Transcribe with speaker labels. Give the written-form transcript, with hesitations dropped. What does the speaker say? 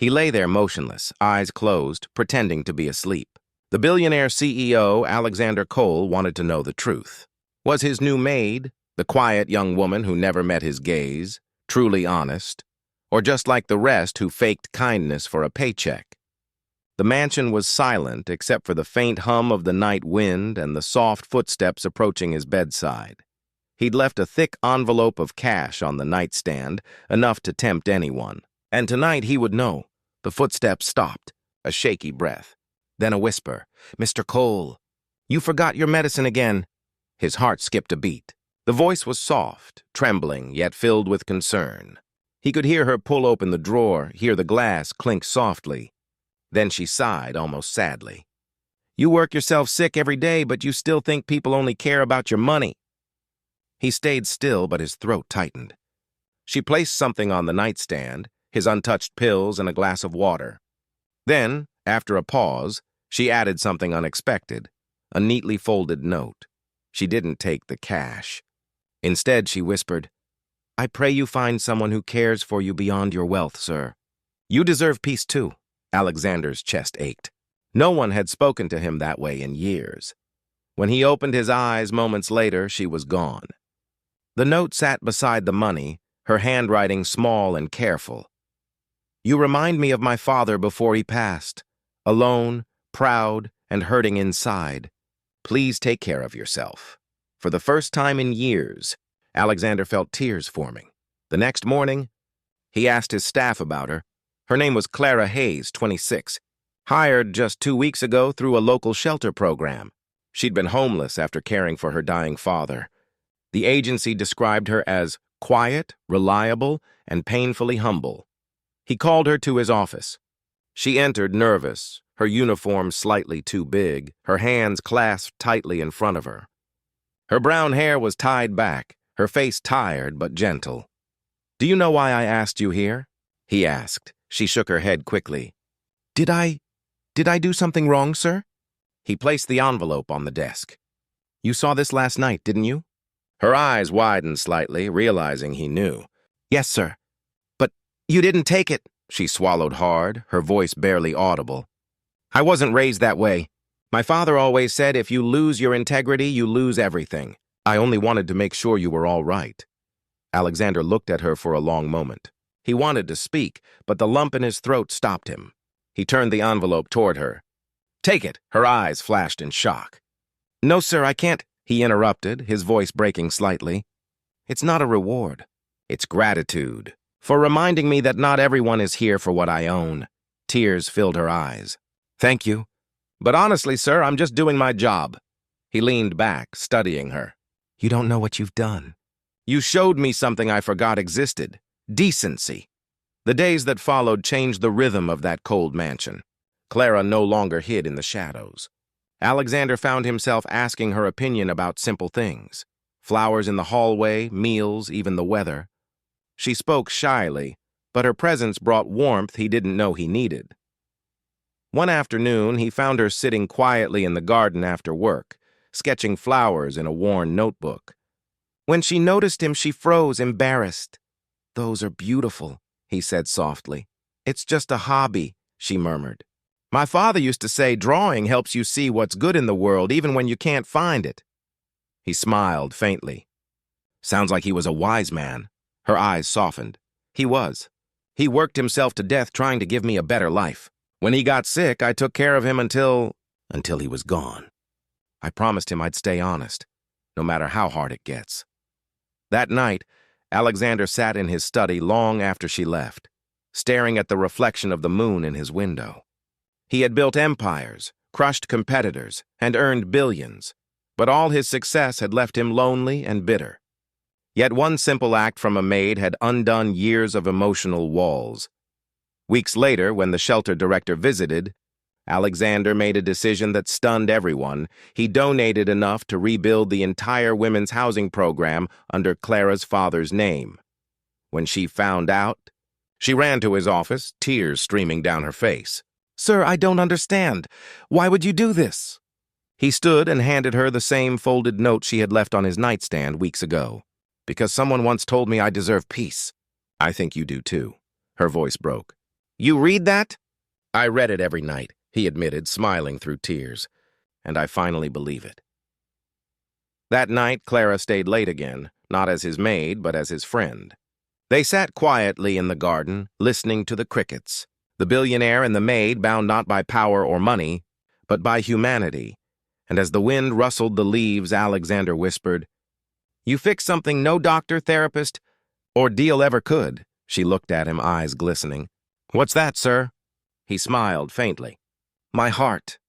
Speaker 1: He lay there motionless, eyes closed, pretending to be asleep. The billionaire CEO, Alexander Cole, wanted to know the truth. Was his new maid, the quiet young woman who never met his gaze, truly honest, or just like the rest who faked kindness for a paycheck? The mansion was silent except for the faint hum of the night wind and the soft footsteps approaching his bedside. He'd left a thick envelope of cash on the nightstand, enough to tempt anyone. And tonight he would know. The footsteps stopped, a shaky breath. Then a whisper, "Mr. Cole, you forgot your medicine again." His heart skipped a beat. The voice was soft, trembling, yet filled with concern. He could hear her pull open the drawer, hear the glass clink softly. Then she sighed, almost sadly. "You work yourself sick every day, but you still think people only care about your money." He stayed still, but his throat tightened. She placed something on the nightstand, his untouched pills and a glass of water. Then, after a pause, she added something unexpected, a neatly folded note. She didn't take the cash. Instead, she whispered, "I pray you find someone who cares for you beyond your wealth, sir. You deserve peace too." Alexander's chest ached. No one had spoken to him that way in years. When he opened his eyes moments later, she was gone. The note sat beside the money, her handwriting small and careful. "You remind me of my father before he passed, alone, proud, and hurting inside. Please take care of yourself." For the first time in years, Alexander felt tears forming. The next morning, he asked his staff about her. Her name was Clara Hayes, 26, hired just 2 weeks ago through a local shelter program. She'd been homeless after caring for her dying father. The agency described her as quiet, reliable, and painfully humble. He called her to his office. She entered nervous, her uniform slightly too big, her hands clasped tightly in front of her. Her brown hair was tied back, her face tired but gentle. "Do you know why I asked you here?" he asked. She shook her head quickly. Did I do something wrong, sir?" He placed the envelope on the desk. "You saw this last night, didn't you?" Her eyes widened slightly, realizing he knew. "Yes, sir. But you didn't take it." She swallowed hard, her voice barely audible. "I wasn't raised that way. My father always said if you lose your integrity, you lose everything. I only wanted to make sure you were all right." Alexander looked at her for a long moment. He wanted to speak, but the lump in his throat stopped him. He turned the envelope toward her. "Take it." Her eyes flashed in shock. "No, sir, I can't," he interrupted, his voice breaking slightly. "It's not a reward. It's gratitude for reminding me that not everyone is here for what I own." Tears filled her eyes. "Thank you. But honestly, sir, I'm just doing my job." He leaned back, studying her. "You don't know what you've done. You showed me something I forgot existed. Decency." The days that followed changed the rhythm of that cold mansion. Clara no longer hid in the shadows. Alexander found himself asking her opinion about simple things. Flowers in the hallway, meals, even the weather. She spoke shyly, but her presence brought warmth he didn't know he needed. One afternoon, he found her sitting quietly in the garden after work, sketching flowers in a worn notebook. When she noticed him, she froze, embarrassed. "Those are beautiful," he said softly. "It's just a hobby," she murmured. "My father used to say drawing helps you see what's good in the world even when you can't find it." He smiled faintly. Sounds like he was a wise man. Her eyes softened. He was. He worked himself to death trying to give me a better life. When he got sick, I took care of him until he was gone. I promised him I'd stay honest, no matter how hard it gets. That night, Alexander sat in his study long after she left, staring at the reflection of the moon in his window. He had built empires, crushed competitors, and earned billions, but all his success had left him lonely and bitter. Yet one simple act from a maid had undone years of emotional walls. Weeks later, when the shelter director visited, Alexander made a decision that stunned everyone. He donated enough to rebuild the entire women's housing program under Clara's father's name. When she found out, she ran to his office, tears streaming down her face. "Sir, I don't understand. Why would you do this?" He stood and handed her the same folded note she had left on his nightstand weeks ago. "Because someone once told me I deserve peace." "I think you do too." Her voice broke. You read that? I read it every night, he admitted, smiling through tears. And I finally believe it. That night, Clara stayed late again, not as his maid, but as his friend. They sat quietly in the garden, listening to the crickets. The billionaire and the maid bound not by power or money, but by humanity. And as the wind rustled the leaves, Alexander whispered, "You fixed something no doctor, therapist, or deal ever could." She looked at him, eyes glistening. "What's that, sir?" He smiled faintly. "My heart.